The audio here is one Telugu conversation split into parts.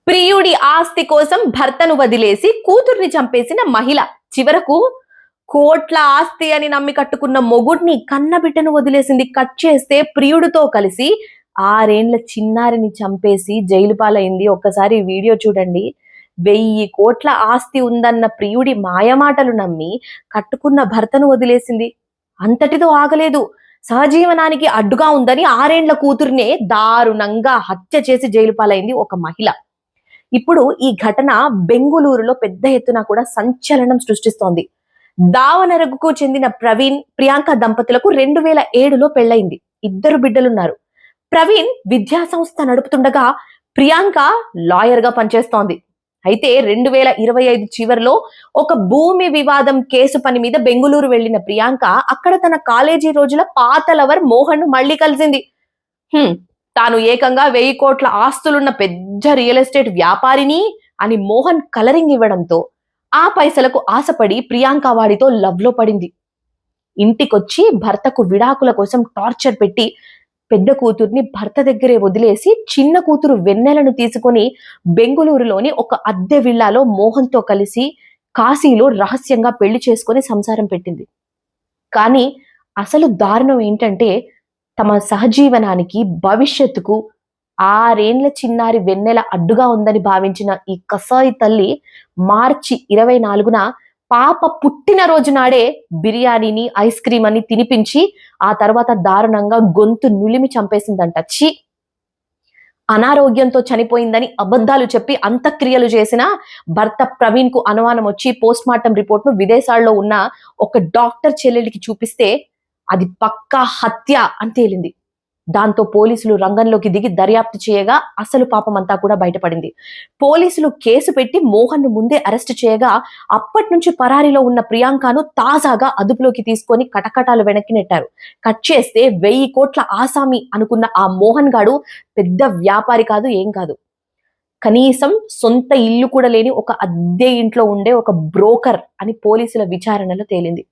ప్రియుడి ఆస్తి కోసం భర్తను వదిలేసి కూతుర్ని చంపేసిన మహిళ చివరకు కోట్ల ఆస్తి అని నమ్మి కట్టుకున్న మొగుడిని కన్నబిడ్డను వదిలేసింది. కట్ చేస్తే ప్రియుడితో కలిసి 6 ఏళ్ల చిన్నారిని చంపేసి జైలు పాలైంది. ఒక్కసారి వీడియో చూడండి. 1000 కోట్ల ఆస్తి ఉందన్న ప్రియుడి మాయమాటలు నమ్మి కట్టుకున్న భర్తను వదిలేసింది. అంతటితో ఆగలేదు. సహజీవనానికి అడ్డుగా ఉందని 6 ఏళ్ల కూతుర్నే దారుణంగా హత్య చేసి జైలు పాలైంది ఒక మహిళ. ఇప్పుడు ఈ ఘటన బెంగుళూరులో పెద్ద ఎత్తున కూడా సంచలనం సృష్టిస్తోంది. దావనరగుకు చెందిన ప్రవీణ్, ప్రియాంక దంపతులకు 2007లో పెళ్లైంది. 2 బిడ్డలున్నారు. ప్రవీణ్ విద్యా సంస్థ నడుపుతుండగా ప్రియాంక లాయర్ గా పనిచేస్తోంది. అయితే 2025 చివరిలో ఒక భూమి వివాదం కేసు పని మీద బెంగుళూరు వెళ్లిన ప్రియాంక అక్కడ తన కాలేజీ రోజుల పాత లవర్ మోహన్ ను మళ్లీ కలిసింది. తాను ఏకంగా 1000 కోట్ల ఆస్తులున్న పెద్ద రియల్ ఎస్టేట్ వ్యాపారిని అని మోహన్ కలరింగ్ ఇవ్వడంతో ఆ పైసలకు ఆశపడి ప్రియాంక వాడితో లవ్ లో పడింది. ఇంటికొచ్చి భర్తకు విడాకుల కోసం టార్చర్ పెట్టి పెద్ద కూతుర్ని భర్త దగ్గరే వదిలేసి చిన్న కూతురు వెన్నెలను తీసుకొని బెంగుళూరులోని ఒక అద్దె విల్లాలో మోహన్ తో కలిసి కాశీలో రహస్యంగా పెళ్లి చేసుకొని సంసారం పెట్టింది. కానీ అసలు దారుణం ఏంటంటే తమ సహజీవనానికి భవిష్యత్తుకు 6 ఏళ్ల చిన్నారి వెన్నెల అడ్డుగా ఉందని భావించిన ఈ కసాయి తల్లి మార్చి 24న పాప పుట్టిన రోజు నాడే బిర్యానీని, ఐస్ క్రీమ్ అని తినిపించి ఆ తర్వాత దారుణంగా గొంతు నులిమి చంపేసిందంట. అనారోగ్యంతో చనిపోయిందని అబద్ధాలు చెప్పి అంత్యక్రియలు చేసిన భర్త ప్రవీణ్ కు అనుమానం వచ్చి పోస్ట్ మార్టం రిపోర్ట్ ను విదేశాల్లో ఉన్న ఒక డాక్టర్ చెల్లెలికి చూపిస్తే అది పక్కా హత్య అని తేలింది. దాంతో పోలీసులు రంగంలోకి దిగి దర్యాప్తు చేయగా అసలు పాపమంతా కూడా బయటపడింది. పోలీసులు కేసు పెట్టి మోహన్ ను ముందే అరెస్ట్ చేయగా అప్పటి నుంచి పరారీలో ఉన్న ప్రియాంకను తాజాగా అదుపులోకి తీసుకొని కటకటాలు వెనక్కి నెట్టారు. కట్ చేస్తే 1000 కోట్ల ఆసామి అనుకున్న ఆ మోహన్ గాడు పెద్ద వ్యాపారి కాదు, ఏం కాదు. కనీసం సొంత ఇల్లు కూడా లేని ఒక అద్దె ఇంట్లో ఉండే ఒక బ్రోకర్ అని పోలీసుల విచారణలో తేలింది.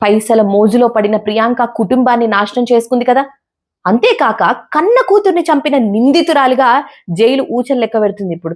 పైసల మోజులో పడిన ప్రియాంక కుటుంబాన్ని నాశనం చేసుకుంది కదా. అంతేకాక కన్న కూతుర్ని చంపిన నిందితురాలిగా జైలు ఊచలు లెక్క పెడుతుంది ఇప్పుడు.